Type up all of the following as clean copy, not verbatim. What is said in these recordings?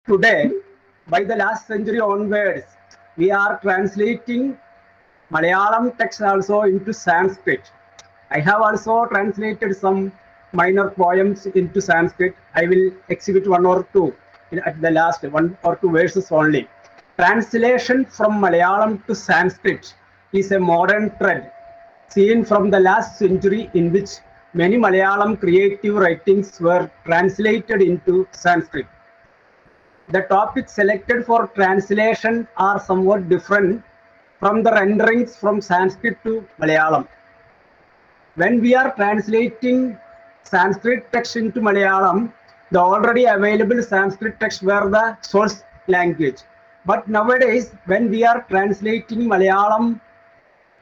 Today, by the last century onwards, we are translating Malayalam text also into Sanskrit. I have also translated some minor poems into Sanskrit. I will exhibit one or two at the last, one or two verses only. Translation from Malayalam to Sanskrit is a modern trend seen from the last century in which many Malayalam creative writings were translated into Sanskrit. The topics selected for translation are somewhat different from the renderings from Sanskrit to Malayalam. When we are translating Sanskrit text into Malayalam, the already available Sanskrit text were the source language. But nowadays, when we are translating Malayalam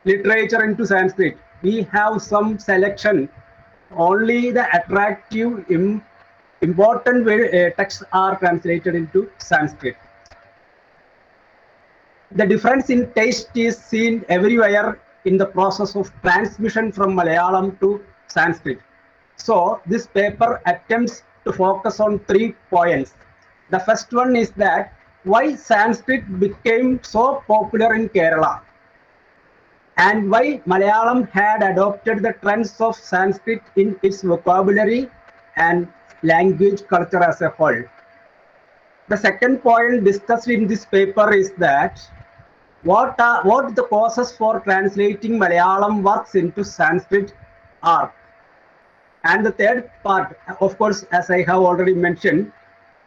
literature into Sanskrit, we have some selection. Only the attractive, important texts are translated into Sanskrit. The difference in taste is seen everywhere in the process of transmission from Malayalam to Sanskrit. So this paper attempts to focus on 3 points. The first one is that why Sanskrit became so popular in Kerala and why Malayalam had adopted the trends of Sanskrit in its vocabulary and language culture as a whole. The second point discussed in this paper is that what the causes for translating Malayalam works into Sanskrit are. And the third part, of course, as I have already mentioned,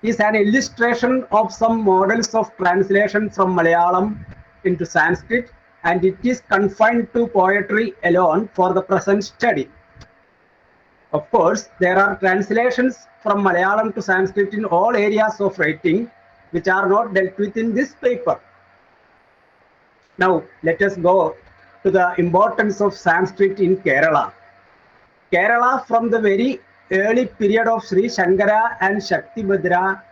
is an illustration of some models of translation from Malayalam into Sanskrit, and it is confined to poetry alone for the present study. Of course, there are translations from Malayalam to Sanskrit in all areas of writing, which are not dealt with in this paper. Now, let us go to the importance of Sanskrit in Kerala. Kerala, from the very early period of Sri Shankara and Shaktibhadra,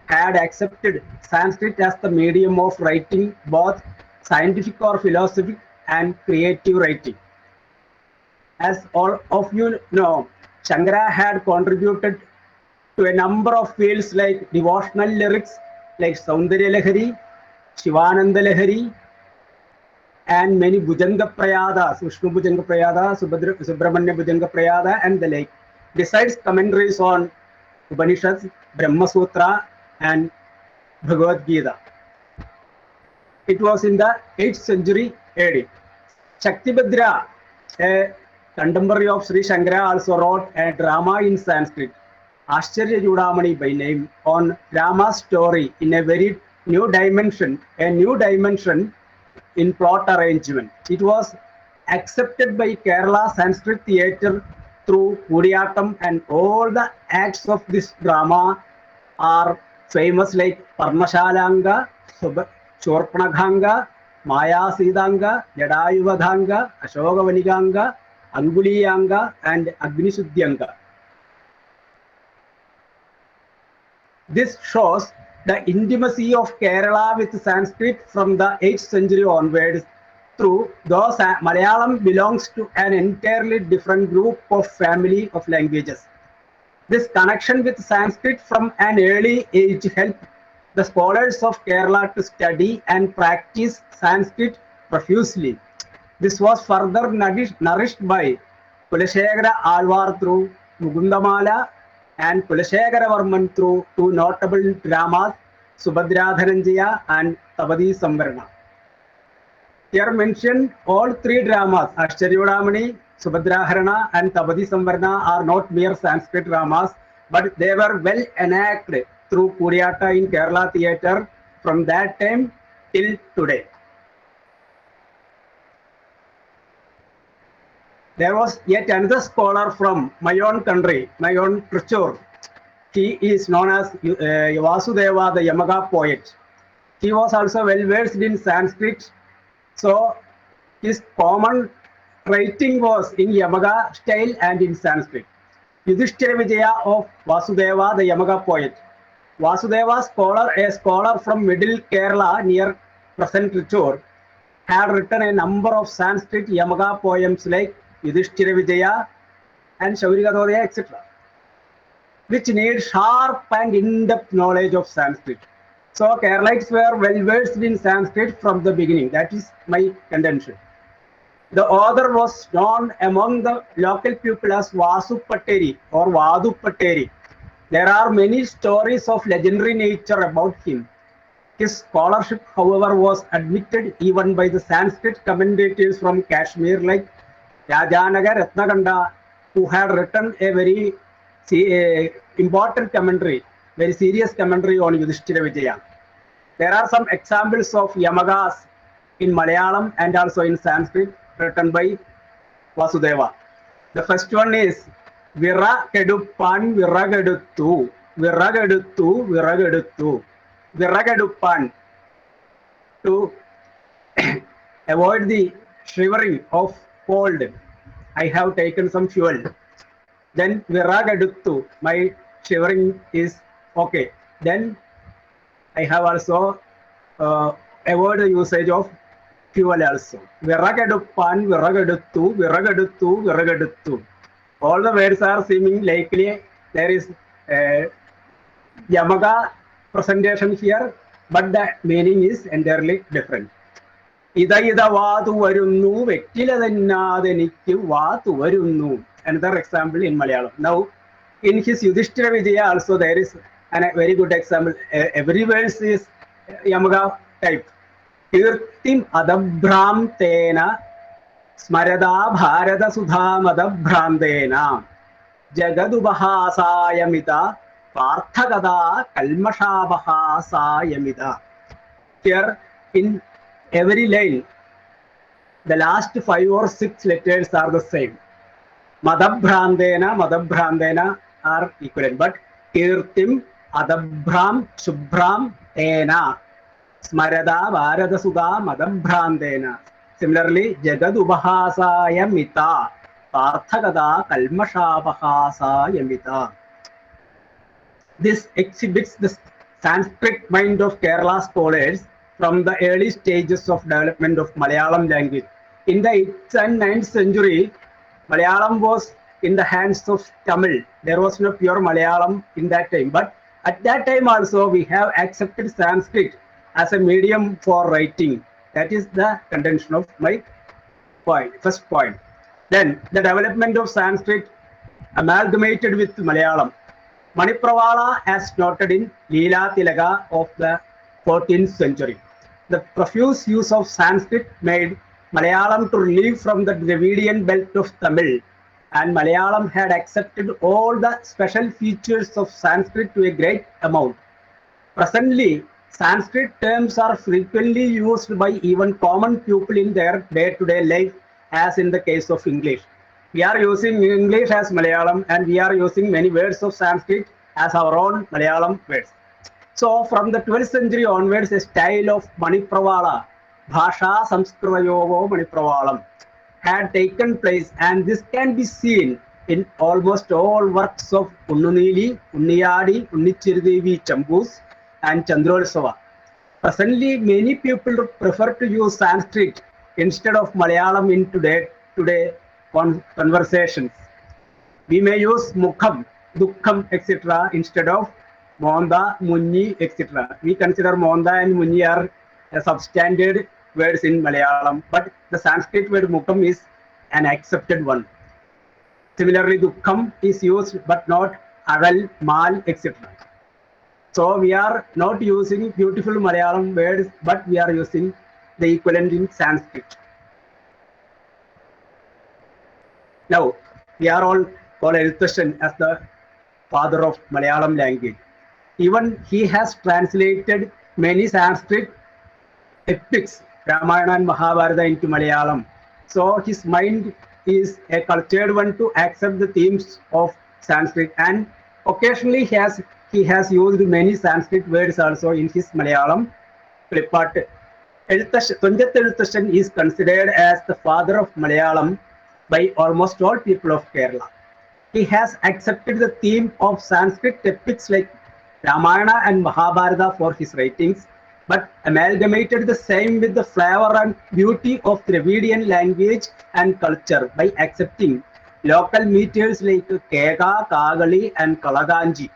had accepted Sanskrit as the medium of writing both scientific or philosophic and creative writing. As all of you know, Shankara had contributed to a number of fields like devotional lyrics like Saundarya Lahari, Shivananda Lahari, and many Bhujanga Prayadas, Vishnu Bhujanga Prayada, Subramanya Bhujanga Prayada, and the like. Besides commentaries on Upanishads, Brahma Sutra, and Bhagavad Gita. It was in the 8th century AD. Shaktibhadra, a contemporary of Sri Shankara, also wrote a drama in Sanskrit, Ashcharya Chudamani by name, on Rama's story in a very new dimension, in plot arrangement. It was accepted by Kerala Sanskrit theatre through Kudiyattam, and all the acts of this drama are famous like Parmashalanga, Chorpanaganga, Maya Sidanga, Jadayuvadhanga, Ashokavaniganga, Anguliyanga, and Agnishuddhyanga. This shows the intimacy of Kerala with Sanskrit from the 8th century onwards. Through those Malayalam belongs to an entirely different group of family of languages. This connection with Sanskrit from an early age helped the scholars of Kerala to study and practice Sanskrit profusely. This was further nourished by Kulashekara Alvar through Mukundamala and Kulashekara Varman through 2 notable dramas, Subhadra Dhananjaya and Tabadi Samvarna. Here mentioned all 3 dramas, Ashcharya Chudamani, Subhadra Harana, and Tabadi Samvarna, are not mere Sanskrit dramas, but they were well enacted through Kudiyattam in Kerala theatre from that time till today. There was yet another scholar from my own country, my own Trichur. He is known as Vasudeva, the Yamaga poet. He was also well versed in Sanskrit, so his common writing was in Yamaga style and in Sanskrit. Yudhishthira Vijaya of Vasudeva, the Yamaga poet. Vasudeva, a scholar from Middle Kerala near present Trichur, had written a number of Sanskrit Yamaga poems like Yudhishthira Vijaya and Shaurya Gadodaya, etc. which need sharp and in-depth knowledge of Sanskrit. So Keralites were well versed in Sanskrit from the beginning. That is my contention. The author was known among the local people as Vasu Patteri or Vadu Patteri. There are many stories of legendary nature about him. His scholarship, however, was admitted even by the Sanskrit commentators from Kashmir like Rajanaga Ratnakanda, who had written a very important commentary, very serious commentary on Yudhishthira Vijaya. There are some examples of Yamagas in Malayalam and also in Sanskrit written by Vasudeva. The first one is Vira Keduppan Viragaduttu, Viragaduttu, Viragaduttu. Viragaduppan, to avoid the shivering of cold, I have taken some fuel. Then Viragaduttu, my shivering is okay. Then I have also avoid the usage of fuel also. Viragaduppan, Viragaduttu, Viragaduttu, Viragaduttu. All the words are seeming likely. There is Yamaga presentation here, but the meaning is entirely different. Ida ida vadu varunnu, vettila thannadenikku vadu varunnu. Another example in Malayalam. Now, in his Yudhishthira Vijaya also there is a very good example. Every verse is Yamaga type. Kirtim adabhram tena smarada bharata sudham adabhramdena jagadubahasayamita Parthagada Kalmashabaha Sayamida. Here in every line, the last 5 or 6 letters are the same. Madabhrandena are equivalent, but Kirtim, Adabhram, Shubhram, Ena, Smarada, Varada Sudha, Madabhrandena. Similarly, Jagadubahasayamita, Parthagada Kalmashabaha Sayamita. This exhibits the Sanskrit mind of Kerala scholars from the early stages of development of Malayalam language. In the 8th and 9th century, Malayalam was in the hands of Tamil. There was no pure Malayalam in that time. But at that time also, we have accepted Sanskrit as a medium for writing. That is the contention of my point, first point. Then the development of Sanskrit amalgamated with Malayalam. Manipravala, as noted in Leela Tilaga of the 14th century. The profuse use of Sanskrit made Malayalam to relieve from the Dravidian belt of Tamil, and Malayalam had accepted all the special features of Sanskrit to a great amount. Presently, Sanskrit terms are frequently used by even common people in their day-to-day life, as in the case of English. We are using English as Malayalam, and we are using many words of Sanskrit as our own Malayalam words. So from the 12th century onwards, a style of Manipravala, Bhasha Samskritayogo Manipravalam, had taken place, and this can be seen in almost all works of Unnunili, Unniyadi, Unnichiridevi Chambus, and Chandrolsava. Presently, many people prefer to use Sanskrit instead of Malayalam in today conversations. We may use Mukham, Dukkham, etc. instead of Monda, Munni, etc. We consider Monda and Munni are substandard words in Malayalam, but the Sanskrit word Mukham is an accepted one. Similarly, Dukkham is used, but not Agal, Mal, etc. So we are not using beautiful Malayalam words, but we are using the equivalent in Sanskrit. Now, we are all called Eluttashan as the father of Malayalam language. Even he has translated many Sanskrit epics, Ramayana and Mahabharata, into Malayalam. So his mind is a cultured one to accept the themes of Sanskrit, and occasionally he has used many Sanskrit words also in his Malayalam Klippat. Tunjathu Eluttashan is considered as the father of Malayalam by almost all people of Kerala. He has accepted the theme of Sanskrit epics like Ramayana and Mahabharata for his writings, but amalgamated the same with the flavor and beauty of Dravidian language and culture by accepting local metres like Kega, Kagali, and Kalaganji,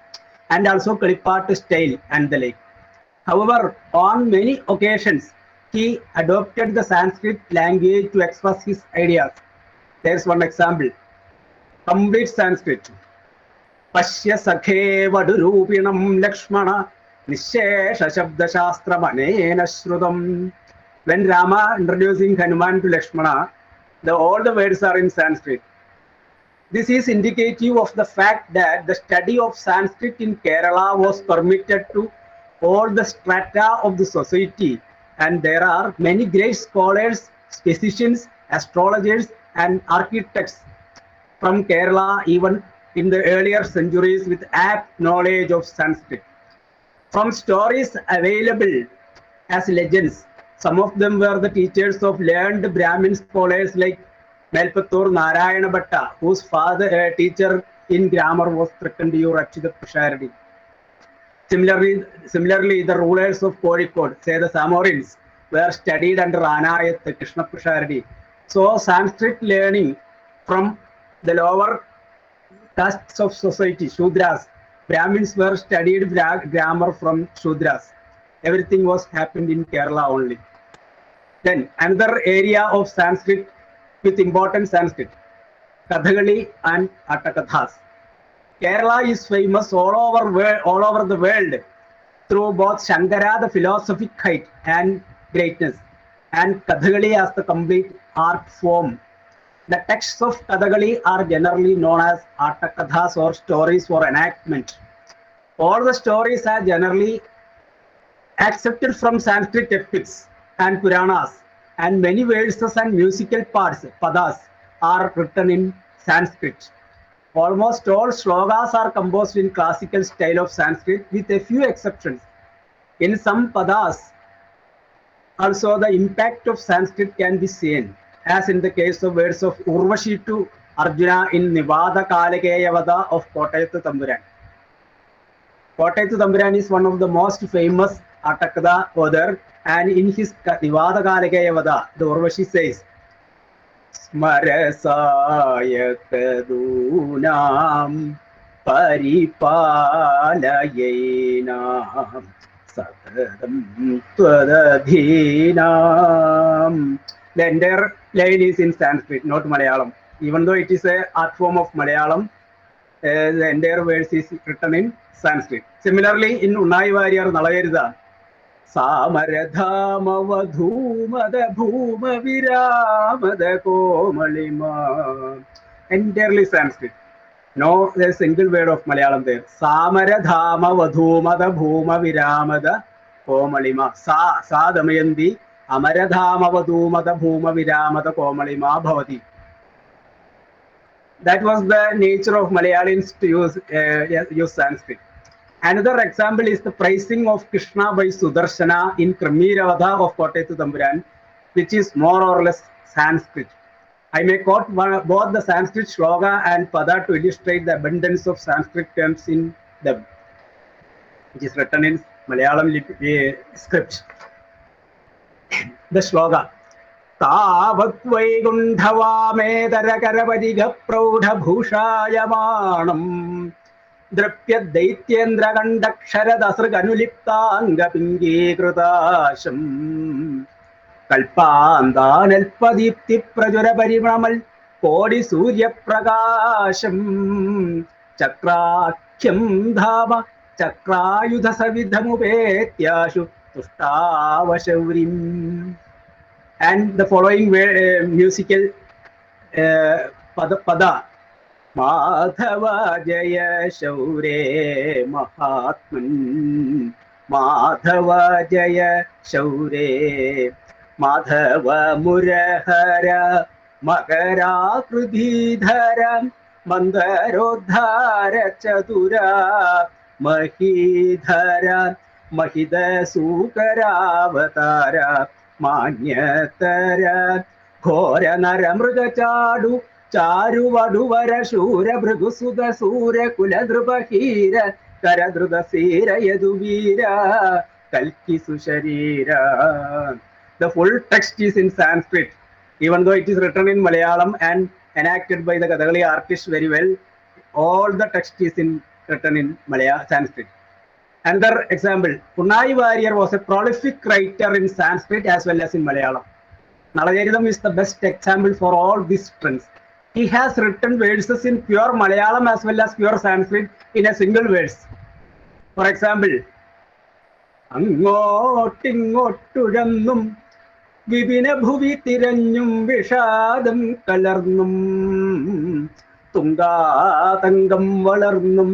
and also Kalipattu style and the like. However, on many occasions, he adopted the Sanskrit language to express his ideas. There's one example. Complete Sanskrit. Pashya sakhe vadurupinam Lakshmana Nishesha Shabda Shastra Manena Shrudam. When Rama introducing Hanuman to Lakshmana, all the words are in Sanskrit. This is indicative of the fact that the study of Sanskrit in Kerala was permitted to all the strata of the society, and there are many great scholars, physicians, astrologers, and architects from Kerala even in the earlier centuries with apt knowledge of Sanskrit. From stories available as legends, some of them were the teachers of learned Brahmin scholars like Melpattur Narayana Bhatta, whose father, teacher in grammar was Thirukandiyur Achyuta Pisharadi. Similarly, the rulers of Kozhikode, say the Samorins, were studied under Anayat Krishna Pisharadi. So Sanskrit learning from the lower castes of society, Shudras, Brahmins were studied grammar from Shudras. Everything was happened in Kerala only. Then another area of Sanskrit with important Sanskrit, Kathakali and Attakathas. Kerala is famous all over the world through both Shankara, the philosophic height and greatness, and Kathakali as the complete art form. The texts of Kathakali are generally known as Attakathas or stories for enactment. All the stories are generally accepted from Sanskrit epics and Puranas, and many verses and musical parts, padas, are written in Sanskrit. Almost all shlokas are composed in classical style of Sanskrit with a few exceptions. In some padas, also the impact of Sanskrit can be seen, as in the case of words of Urvashi to Arjuna in Nivada Kalakeyavada of Kottayattu Thamburan. Kottayattu Thamburan is one of the most famous Attakada author, and in his Nivada Kalakeyavada, the Urvashi says, Smarasayatadunam paripalayenam satadam twadadhinam. The entire line is in Sanskrit, not Malayalam. Even though it is an art form of Malayalam, the entire verse is written in Sanskrit. Similarly, in Unnai Variyar Nalavirudha, Samaradhamavadhumada bhuma viramada komalima. Entirely Sanskrit. No, there's a single word of Malayalam there. Samaradhamavadhumada bhuma viramada komalima. Sa Damayanti Amaradhamavadhumada bhuma viramada komalima bhavati. That was the nature of Malayalins to use Sanskrit. Another example is the praising of Krishna by Sudarshana in Kramiravada of Kottayattu Thamburan, which is more or less Sanskrit. I may quote both the Sanskrit shloka and pada to illustrate the abundance of Sanskrit terms in them, which is written in Malayalam script. The shloka. Tavat Vaikunthavamedara Karavadiga Praudha Bhushayamanam Drapya Daityendra Kandakshara Dasraganuliptanga Pingi Krutasham Kalpanda Nelpadipti Prajura Parimamal Kodi Surya Prakasham Chakrakyam Dhama Chakrayudha Savidhamupethyashu Tustavashaurim. And the following musical pada. Madhava Jaya Shaure Mahatman Madhava Jaya Shaure Madhava Murahara Makara Krudhidhara Mandarodhara Chatura Mahidhara Mahida Sukaravatara Manyatara Ghora Naramruga Chadu Charu Vaduvara Shura Bhrugusuda Sura Kuladruba Hira Karadruga Sira Yaduvira Kalki Susharira. The full text is in Sanskrit, even though it is written in Malayalam and enacted by the Kathakali artist very well. All the text is written in Malaya Sanskrit. Another example, Punai Warrior was a prolific writer in Sanskrit as well as in Malayalam. Nalacharitam is the best example for all these trends. He has written verses in pure Malayalam as well as pure Sanskrit in a single verse. For example, അങ്ങോട്ടിങ്ങോട്ടുഴന്നും Vipina Bhuvi തിരഞ്ഞും വിഷാദം കലർന്നും തുങ്കാതങ്കം വളർന്നും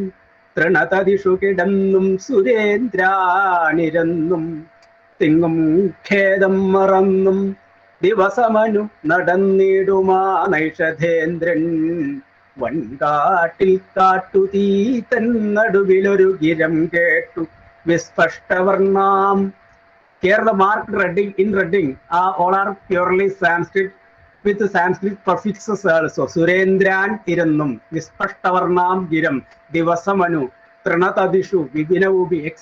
തൃണതതിഷു കിടന്നും സുരേന്ദ്രാനിരന്നും തിങ്ങും ഖേദം മറന്നും ദിവസമനു നടന്നിടുമാ നൈഷധേന്ദ്രൻ വൻകാട്ടിൽ കാട്ടുതീ തൻ നടുവിലൊരു ഗിരം കേട്ടു വിസ്പഷ്ടവർണ്ണാം. Here the marked reading in reading all are purely Sanskrit with Sanskrit prefixes also. Surendran irannum, Vispashtavarnam giram, Divasamanu, Trinatadishu, Vibinaubi, etc.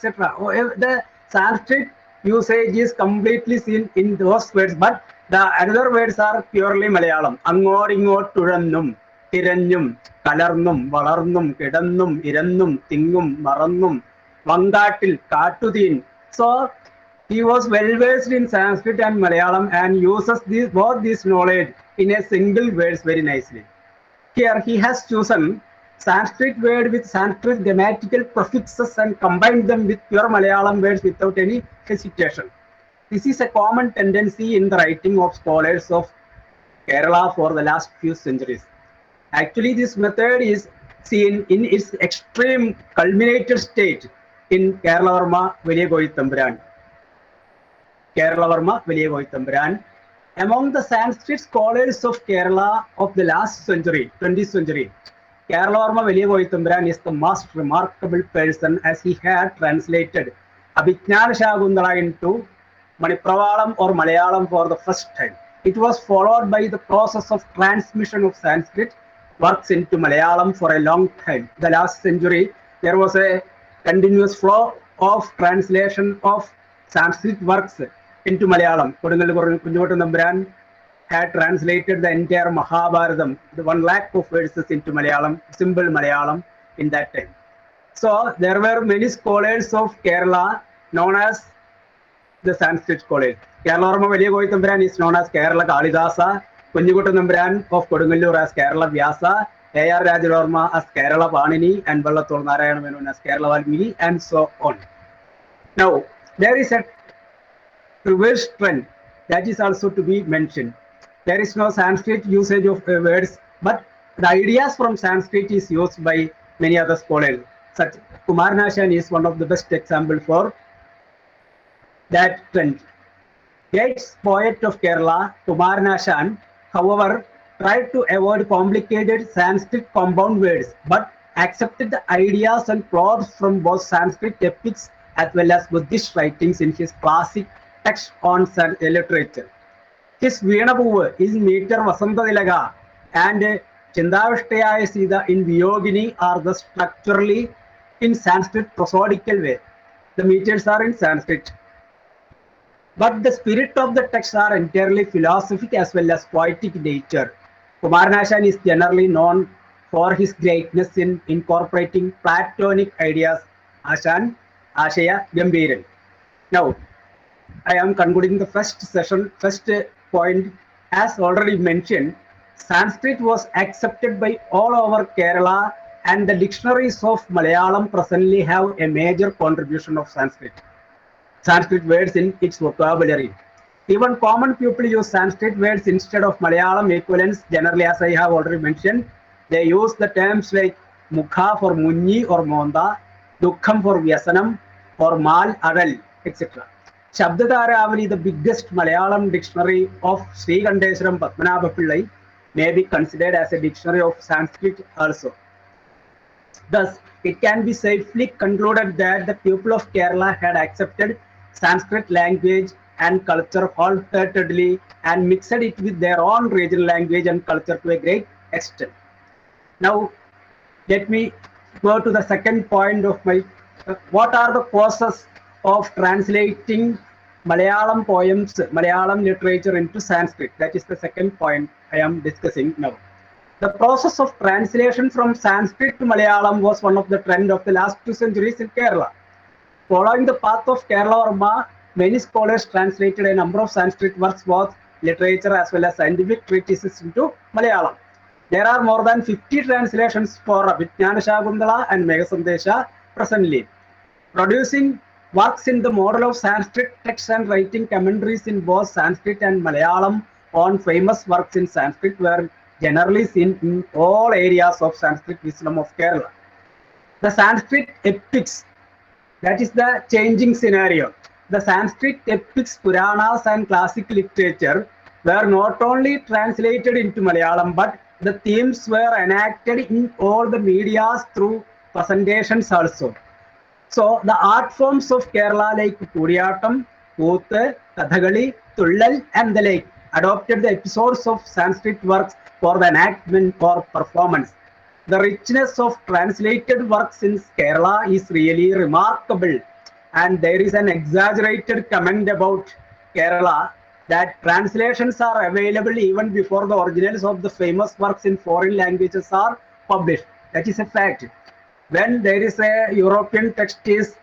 The Sanskrit usage is completely seen in those words, but the other words are purely Malayalam. Angor ingor turannum, Tirannum, Kalarnum, Valarnum, Kedannum, Irannum, Tingum, Marannum, Vangatil, Katudin. So he was well versed in Sanskrit and Malayalam and uses both this knowledge in a single verse very nicely. Here he has chosen Sanskrit word with Sanskrit grammatical prefixes and combined them with pure Malayalam words without any hesitation. This is a common tendency in the writing of scholars of Kerala for the last few centuries. Actually, this method is seen in its extreme culminated state in Keralavarma Veliya Kozhithampuran. Keralavarma Veliya Kozhithampuran. Among the Sanskrit scholars of Kerala of the last century, 20th century, Keralavarma Veliya Kozhithampuran is the most remarkable person as he had translated Abhijnana Shakuntala into Manipravalam or Malayalam for the first time. It was followed by the process of transmission of Sanskrit works into Malayalam for a long time. The last century, there was a continuous flow of translation of Sanskrit works into Malayalam. Kodungallu Kunjokottam Thampuran had translated the entire Mahabharatam, the 1 lakh of verses into Malayalam, simple Malayalam in that time. So there were many scholars of Kerala known as the Sanskrit scholars. Keralavarma Veliya Kozhithampuran is known as Kerala Kalidasa, Kunjokottam Thampuran of Kodungallur as Kerala Vyasa, A.R. Rajavarma as Kerala Panini, and Vallathol Narayana Menon as Kerala Valmiki, and so on. Now, there is a reverse trend that is also to be mentioned. There is no Sanskrit usage of words, but the ideas from Sanskrit is used by many other scholars. Such Kumaranashan is one of the best examples for that trend. Great poet of Kerala, Kumaranashan, however, tried to avoid complicated Sanskrit compound words, but accepted the ideas and plots from both Sanskrit epics as well as Buddhist writings in his classic text on literature. His Veenapuvu is meter Vasantadilaga and Chindavishtayaya Sita in Viyogini are the structurally in Sanskrit prosodical way. The meters are in Sanskrit. But the spirit of the texts are entirely philosophic as well as poetic nature. Kumaranashan is generally known for his greatness in incorporating Platonic ideas, Ashan, Ashaya, Gambiran. Now, I am concluding the first point. As already mentioned, Sanskrit was accepted by all over Kerala, and the dictionaries of Malayalam presently have a major contribution of Sanskrit words in its vocabulary. Even common people use Sanskrit words instead of Malayalam equivalents. Generally, as I have already mentioned, they use the terms like Mukha for Munni or Monda, Dukkham for Vyasanam, or Mal, Adal, etc. Shabdadharavali, the biggest Malayalam dictionary of Srikantheswaram Padmanabha Pillai, may be considered as a dictionary of Sanskrit also. Thus, it can be safely concluded that the people of Kerala had accepted Sanskrit language and culture wholeheartedly and mixed it with their own regional language and culture to a great extent. Now, let me go to the second point of my, what are the process of translating Malayalam poems, Malayalam literature into Sanskrit? That is the second point I am discussing now. The process of translation from Sanskrit to Malayalam was one of the trend of the last 2 centuries in Kerala. Following the path of Kerala Varma, many scholars translated a number of Sanskrit works, both literature as well as scientific treatises, into Malayalam. There are more than 50 translations for Abhijnana Shakuntala and Megha presently. Producing works in the model of Sanskrit texts and writing commentaries in both Sanskrit and Malayalam on famous works in Sanskrit were generally seen in all areas of Sanskrit wisdom of Kerala. The Sanskrit epics, that is the changing scenario. The Sanskrit epics, Puranas and classic literature were not only translated into Malayalam, but the themes were enacted in all the medias through presentations also. So the art forms of Kerala like Kuriyatam, Koothu, Kathakali, Tullal and the like adopted the episodes of Sanskrit works for the enactment or performance. The richness of translated works in Kerala is really remarkable, and there is an exaggerated comment about Kerala that translations are available even before the originals of the famous works in foreign languages are published. That is a fact. When there is a European text is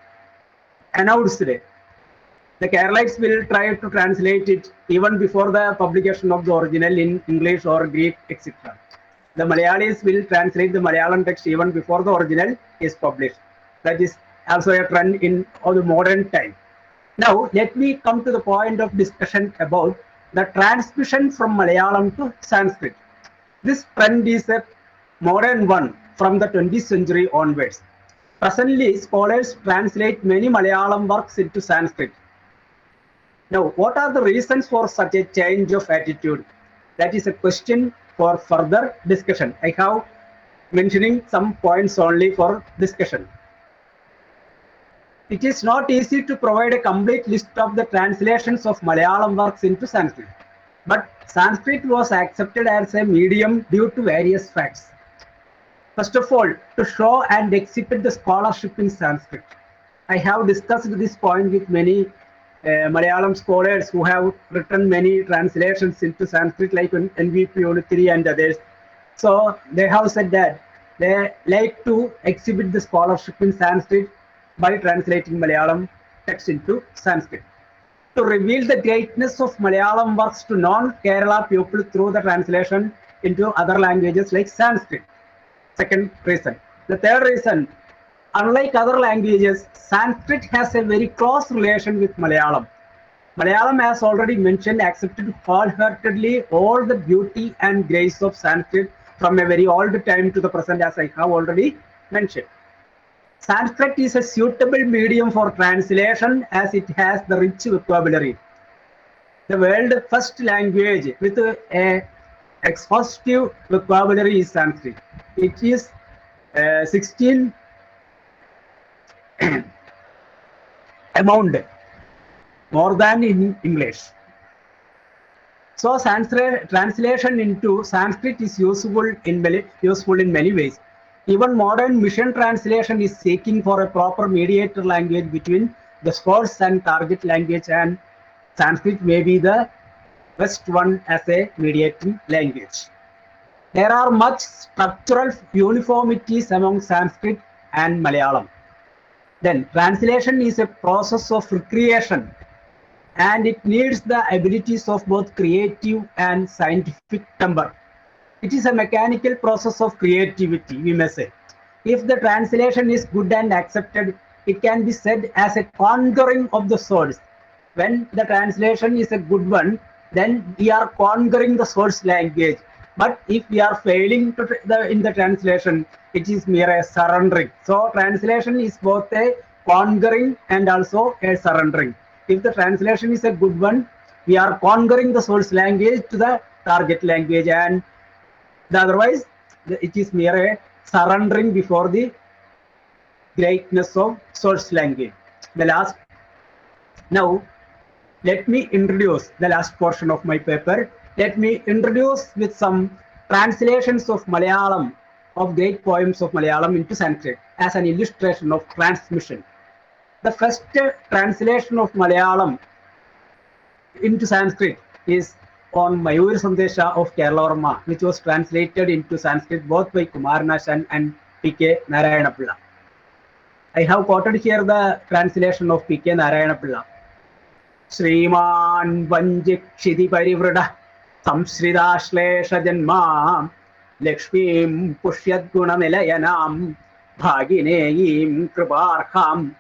announced, the Keralites will try to translate it even before the publication of the original in English or Greek, etc. The Malayalis will translate the Malayalam text even before the original is published. That is also a trend in the modern time. Now, let me come to the point of discussion about the transmission from Malayalam to Sanskrit. This trend is a modern one from the 20th century onwards. Presently, scholars translate many Malayalam works into Sanskrit. Now, what are the reasons for such a change of attitude? That is a question for further discussion. I have mentioning some points only for discussion. It is not easy to provide a complete list of the translations of Malayalam works into Sanskrit, but Sanskrit was accepted as a medium due to various facts. First of all, to show and exhibit the scholarship in Sanskrit. I have discussed this point with many Malayalam scholars who have written many translations into Sanskrit, like NVP Unithiri and others. So they have said that they like to exhibit the scholarship in Sanskrit by translating Malayalam text into Sanskrit. To reveal the greatness of Malayalam works to non-Kerala people through the translation into other languages like Sanskrit. Second reason. The third reason, unlike other languages, Sanskrit has a very close relation with Malayalam. Malayalam, as already mentioned, accepted wholeheartedly all the beauty and grace of Sanskrit from a very old time to the present, as I have already mentioned. Sanskrit is a suitable medium for translation as it has the rich vocabulary. The world's first language with a exhaustive vocabulary is Sanskrit. It is 16 amount more than in English. So Sanskrit translation into Sanskrit is useful in many ways. Even modern mission translation is seeking for a proper mediator language between the source and target language, and Sanskrit may be the best one as a mediating language. There are much structural uniformities among Sanskrit and Malayalam. Then translation is a process of recreation, and it needs the abilities of both creative and scientific temper. It is a mechanical process of creativity, we may say. If the translation is good and accepted, it can be said as a conquering of the source. When the translation is a good one, then we are conquering the source language. But if we are failing in the translation, it is mere a surrendering. So translation is both a conquering and also a surrendering. If the translation is a good one, we are conquering the source language to the target language, and otherwise it is mere a surrendering before the greatness of source language. Now let me introduce the last portion of my paper. Let me introduce with some translations of Malayalam, of great poems of Malayalam into Sanskrit as an illustration of transmission. The first translation of Malayalam into Sanskrit is on Mayur Sandesha of Kerala Varma, which was translated into Sanskrit both by Kumaranashan and P.K. Narayanapilla. I have quoted here the translation of P.K. Narayanapilla. Sriman Vanjikshidi Parivrada Samsridashlesha Janma Lakshmim Pushyad Gunamilayanam Bhagineim Kriparham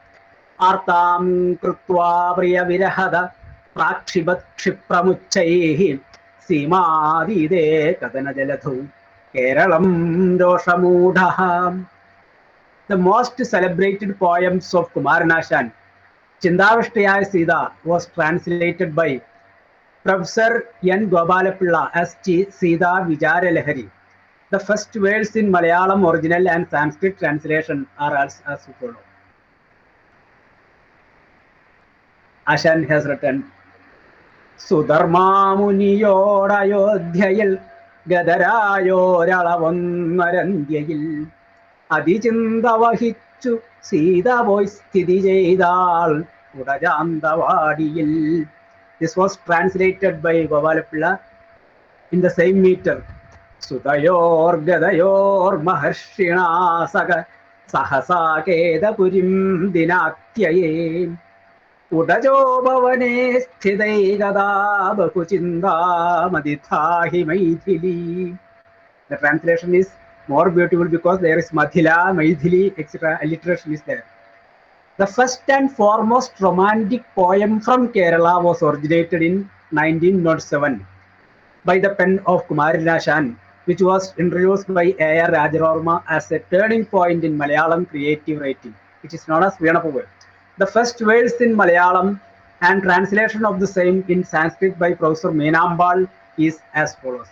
Artam Krutva Priya Virahada Prakshibat Kshipramuchaihi Simadide Kadana Jalathu Keralam Doshamudaham. The most celebrated poems of Kumaranashan, Chindavashtaya Sida, was translated by Professor N. Gopalapilla as Sida Vijaralahari. The first words in Malayalam original and Sanskrit translation are as follows. Ashan has written, Sudharma Muniyor Ayodhyayil Gadarayoralavonmarandhyayil Adicindavahichu Sida voice Tidijayidal Udajandavadiyil. This was translated by Gopalapilla in the same meter. Sudayor Gadayor Maharshina Saga Sahasa Kedapurim Dinatyaye Udajo Bhavane Sthidai Gada Bakuchinda Madithahi Maithili. The translation is more beautiful because there is Mathila, Maithili, etc. Alliteration is there. The first and foremost romantic poem from Kerala was originated in 1907 by the pen of Kumaranashan, which was introduced by A.R. Rajavarma as a turning point in Malayalam creative writing, which is known as Venapoval. The first words in Malayalam and translation of the same in Sanskrit by Professor Meenambal is as follows.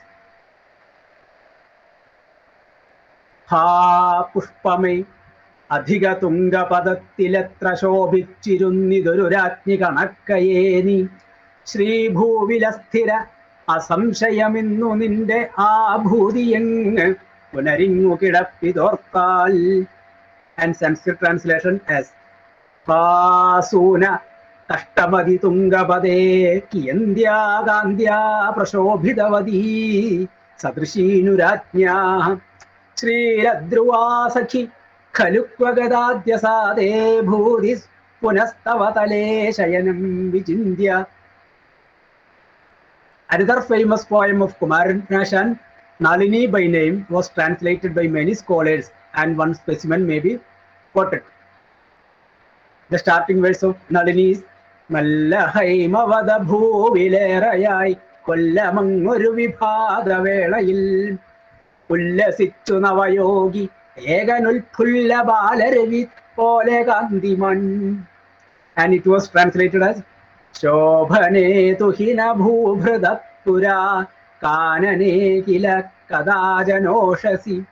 Ha Pushpame Adhiga Tunga Padattilatra Shobhichirunniduratni Kanakayeni Shri Bhuvilasthira Asamshayaminnu Ninde Abhudiyeng Punaringu Kidappidorkal. And Sanskrit translation as Pasuna Kashtamadi Tungapade Kiyandya Gandhya Prashobhidavadi Sadrishinuratnya Shri Radruva Sakhi Khalukvagadadya Sade Bhudis Punastavatale Shayanam Vijindya. Another famous poem of Kumaranashan, Nalini by name, was translated by many scholars and one specimen may be quoted. The starting verse of Nalini is Mallahaimavada Bhuvilerayai Kollamangur Vibhada Velayil Ullasichu Navayogi Eganul Pulla Balarevit Pole Gandiman. And it was translated as Shobhane Tuhina Bhubhradapura Kanane Kila Kadajanoshasi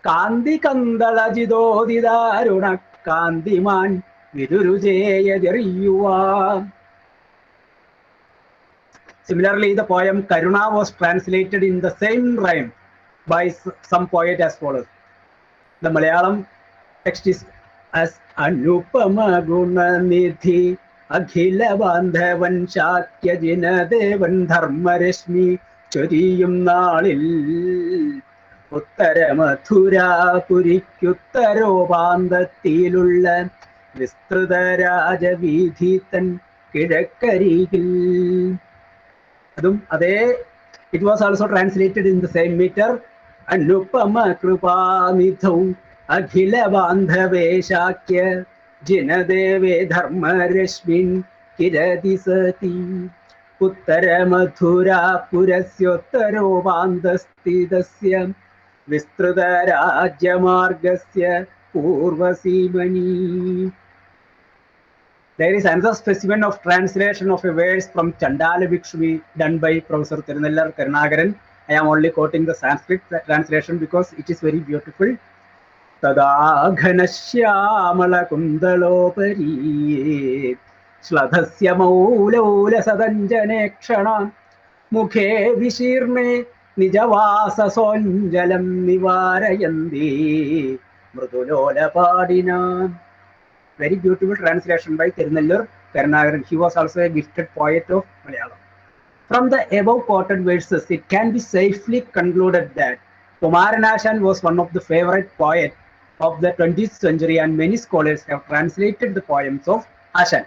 Kandi Kandala Jidodidaruna Kandiman Vidurujeya Deriyuva. Similarly, the poem Karuna was translated in the same rhyme by some poet as follows. The Malayalam text is as Anupama Guna Nidhi Akhila Bandhavan Shakya Jina Devan Dharma Reshmi Churiyum Nalil Uttara Mathura Purikyuttaro Bandatilulla Vistruda Raja Vidhitan Kidakarigil. It was also translated in the same meter. Anupama Krupa Mithau Akhila Bandhave Shakya Jinadeve Dharma Reshmin Kiradisati Uttara Mathura Purasyottaro Bandastidasya Vistruda Raja Margasya Purvasimani. There is another specimen of translation of a verse from Chandala Bhikshumi done by Professor Tirunellar Karunakaran. I am only quoting the Sanskrit translation because it is very beautiful. Tada Ghanashyamala Kundalopari Shladhasya Maula Sadanjane Kshana Mukhe Vishirne Nijavasa Sonjalam Nivarayandi Mrudulola Padina. Very beautiful translation by Tirunellar Karunakaran. He was also a gifted poet of Malayalam. From the above quoted verses, it can be safely concluded that Kumaranashan was one of the favorite poets of the 20th century, and many scholars have translated the poems of Ashan.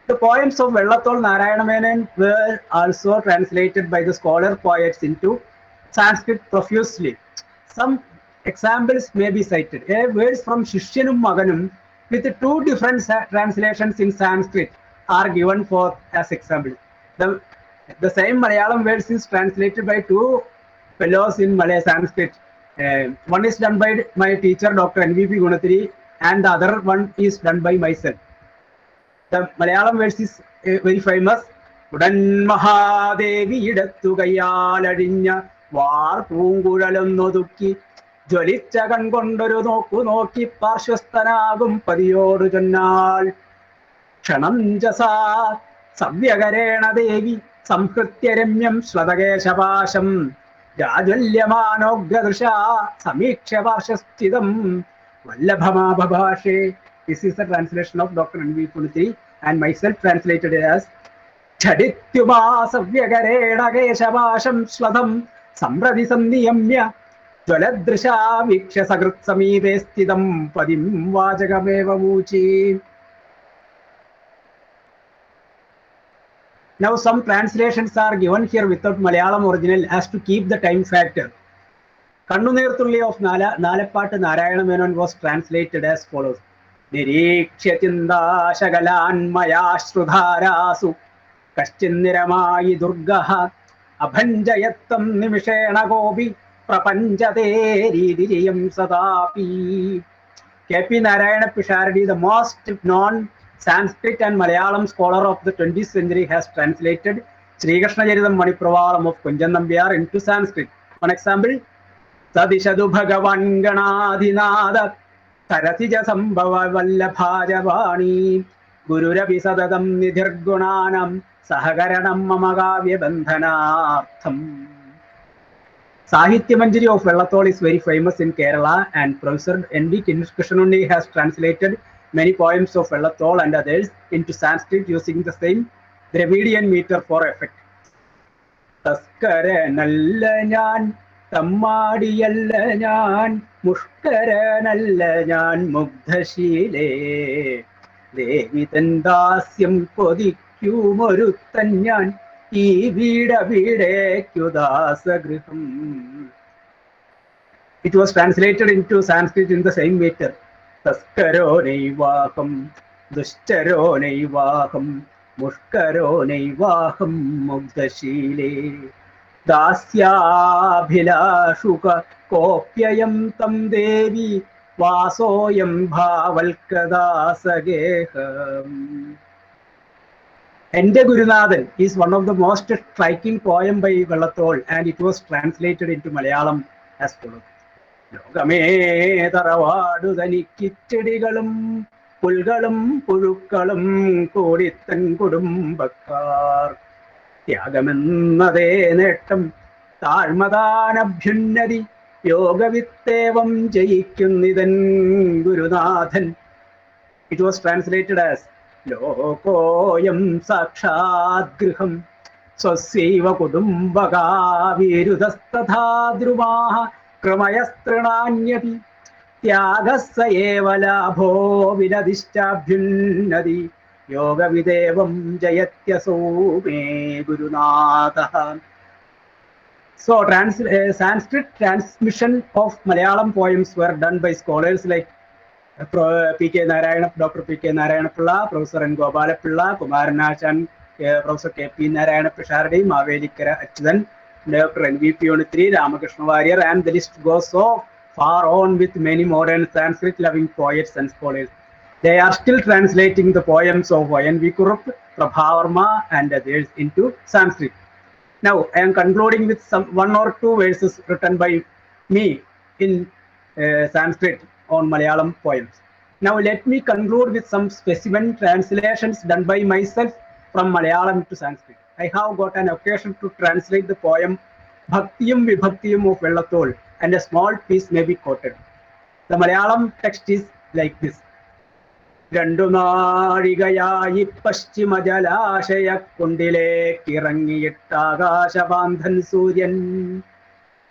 The poems of Vellathol Narayana Menon were also translated by the scholar poets into Sanskrit profusely. Some examples may be cited. A verse from Shishyanum Maganum with two different translations in Sanskrit are given forth as examples. The same Malayalam verse is translated by two fellows in Malay Sanskrit. One is done by my teacher, Dr. NVP Gunathiri, and the other one is done by myself. The Malayalam verse is very famous. Udan Mahadevi idattu kayyaladinya var poonguralum nodukki ജ്വലിച്ച കൺകൊണ്ടൊരു നോക്കി പാർശ്വസ്ഥനാകും പതിയോടു ചൊന്നാൽ ക്ഷണം ജസാ സവ്യകരേണ ദേവി സംഹൃത്യ രമ്യം ശ്വതകേശപാശം രാജ്വല്യമാനോഗ്രദൃശ സമീക്ഷ പാർശ്വസ്ഥിതം വല്ലഭമാഭഭാഷേ. This is the translation of Dr. N.V. Punithiri and myself translated as ഛടിത്യുമാ സവ്യകരേണ കേശപാശം ശ്വതം സംപ്രതി സന്നിയമ്യ ജ്വലദൃശാ വീക്ഷ സകൃത് സമീപേ സ്ഥിതം പതിം വാചകമേവ മൂചി. Now some translations are given here without Malayalam original as to keep the time factor. Kannuneerthulli of Nalappattu Narayana Menon was translated as follows. Nirikshya chinda shagalan maya shrudharasu kaschindiramayi durgaha abhanjayattam nimishena gopi prapanchate ridiriyam sadapi. K.P. Narayana Pishardi, the most known Sanskrit and Malayalam scholar of the 20th century, has translated Sri Krishna Charitam Manipravalam of Kunjan Nambiyar into Sanskrit. One example, Sadishadu Bhagavan Ganadhinada Taratija Sambhava Vallabhajavani Gururavi Sadadam Nidhirgunanam Sahagaranam Mamagavya Bandhanartham. Sahitya Manjari of Vellathol is very famous in Kerala, and Professor N.V. Krishnunni has translated many poems of Vellathol and others into Sanskrit using the same Dravidian meter for effect. Taskaranalla njan tammadiyalla njan mushkaranalla njan mugdhashile devi tandasyam kodikkumoruttan njan ee veeda veedekkudasagruham. It was translated into Sanskrit in the same meter. Taskaro neivaham dushcharo neivaham mushkaro neivaham mugdashile dasyabhilashuka kopyayam tam devi vasoyam bhavalkadasageham. Ente Gurunathan is one of the most striking poem by Vellathol, and it was translated into Malayalam as follows. ലോകമേ തറവാടു തനിക്കിച്ചെടികളും പുൽകളും പുഴുക്കളും കൂടിത്തൻ കുടുംബക്കാർ ത്യാഗമെന്നതേ നേട്ടം താഴ്മതാനഭ്യുന്നതി യോഗവിത്തേവം ജയിക്കുന്നിതൻ ഗുരുനാഥൻ. It was translated as ലോകോയം സാക്ഷാത് ഗൃഹം സ്വസ്യൈവ കുടുംബകാ വിരുധസ്തഥാ ധ്രുവാഃ ക്രമയസ്തൃണാന്യപി ത്യാഗസ്സ ഏവ ലാഭോ വിനദിശ്ചാഭ്യുന്നതി യോഗവിദേവം ജയത്യസോ may ഗുരുനാഥഃ. So Sanskrit transmission of Malayalam poems were done by scholars like P.K. Narayana, Dr. P.K. Narayana Pilla, Professor N. Gopala Pilla, Kumaranashan, Professor K.P. Narayana Pishardi, Mavelikara Achyutan, Dr. N.V.P. Punithiri, Ramakrishna Warrior, and the list goes so far on with many modern Sanskrit-loving poets and scholars. They are still translating the poems of N.V. Kurup, Prabhavarma, and others into Sanskrit. Now, I am concluding with one or two verses written by me in Sanskrit on Malayalam poems. Now, let me conclude with some specimen translations done by myself from Malayalam to Sanskrit. I have got an occasion to translate the poem Bhaktiyam Vibhaktiyam of Vellathol, and a small piece may be quoted. The Malayalam text is like this. രണ്ടു നാഴികയായി പശ്ചിമ ജലാശയക്കുണ്ടിലേക്കിറങ്ങിയിട്ട് ആകാശപാന്ധൻ സൂര്യൻ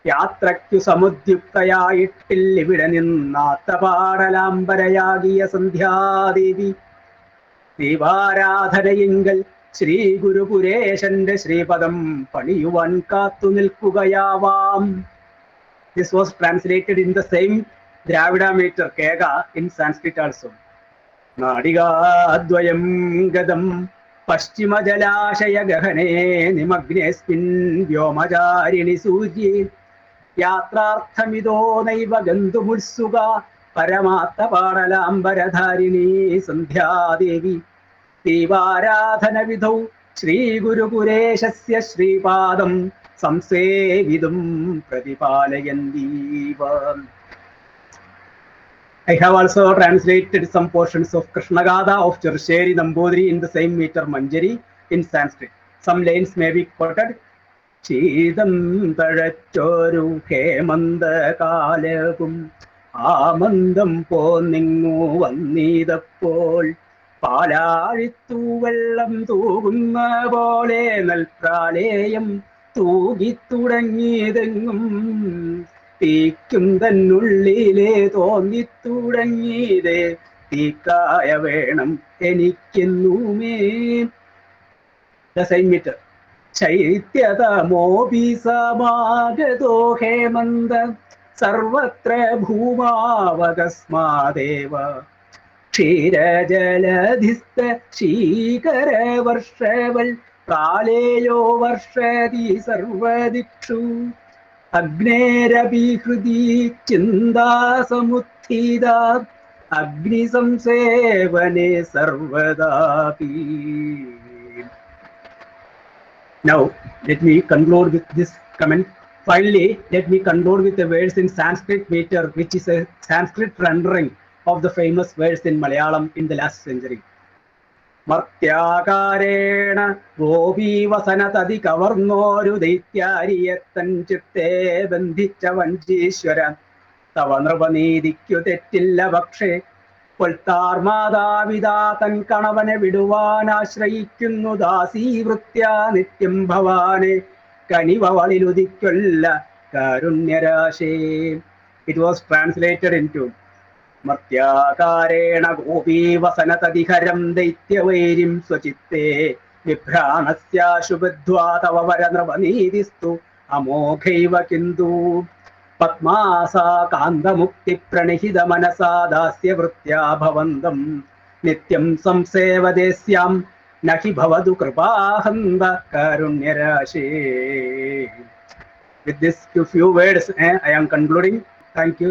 യാത്രയ്ക്കു സമുദ്യുക്തയായിട്ടില്ലിവിടെ നിന്നാത്ത പാടലാംബരയാകിയ സന്ധ്യാദേവി ദീപാരാധനയിങ്കൽ ശ്രീ ഗുരുപുരേശന്റെ ശ്രീപദം പണിയുവാൻ കാത്തു നിൽക്കുകയാവാം. This was translated in the same Dravida meter Kega in Sanskrit also. നാടികാദ്വയം ഗതം പശ്ചിമ ജലാശയ ഗഹനേ നിമഗ്നേസ്മിൻ വ്യോമചാരിണി സൂര്യേ യാത്രാർത്ഥമിതോ നൈവ ഗന്തുമുത്സുക പരമാർത്ഥ പാടലാംബരധാരിണീ സന്ധ്യാദേവി ദീപാരാധന വിധൗ Shri ഗുരുപുരേശസ്യ Sreepadam സംസേവിതും പ്രതിപാലയന്തീവ. I have also translated some portions of Krishnagada of Chirsheri Nambudiri in the same meter Manjari in Sanskrit. Some lines may be quoted. Chidam tazhachoru hemanda kalagum ആമന്ദം പോന്നിങ്ങു വന്നീതപ്പോൾ പാലാഴിത്തു വെള്ളം തൂകുന്ന പോലെ നൽപ്രാലേയം തൂകിത്തുടങ്ങിയതെങ്ങും തീക്കും തന്നുള്ളിലെ തോന്നിത്തുടങ്ങിയതേ തീക്കായ വേണം എനിക്കെന്നുമേ. The same meter. ചൈത്യതമോപി സമാഗതോ ഹേമന്ത സർവത്ര ഭൂമാവകസ്മാദേവ ക്ഷീരജലധിസ്ഥ ശീകരവർഷവൽ കാലേയോ വർഷതി സർവദിക്ഷു അഗ്നേരഭിഹൃതി ചിന്താസമുത്ഥിത അഗ്നിസംസേവനെ സർവദാപി. Now let me conclude with this comment. Finally, let me conclude with a verse in Sanskrit meter, which is a Sanskrit rendering of the famous verse in Malayalam in the last century. മർത്യാകാരേണ ഗോപീവസനതതി കവർന്നോരു ദൈത്യാരിയത്തൻ ചിത്തേ ബന്ധിച്ച വഞ്ചീശ്വര തവ നൃപനീതിക്കു തെറ്റില്ല പക്ഷേ കൊൽത്താർ മാതാപിതാ തൻ കണവനെ വിടുവാൻ ആശ്രയിക്കുന്നു ദാസീവൃത്യാ നിത്യം ഭവാനെ കനിവളിലുദിക്കൊല്ല കാരുണ്യരാശേ. It was translated into മർത്യാകാരേണ ഗോപീവസനതതിഹരം ദൈത്യവൈരിം സ്വചിത്തേ വിഭ്രാണസ്യാശുബദ്ധ്വാ തവ വരനൃപനീതിസ്തു അമോഘൈവ കിന്തു പത്മാസാ കാന്തമുക്തി പ്രണഹിത മനസാ ദാസ്യവൃത്യാ ഭവന്തം നിത്യം സംസേവദേസ്യാം നഹി ഭവതു കൃപാഹന്ത കാരുണ്യരാശേ. With this few words, I am concluding. Thank you.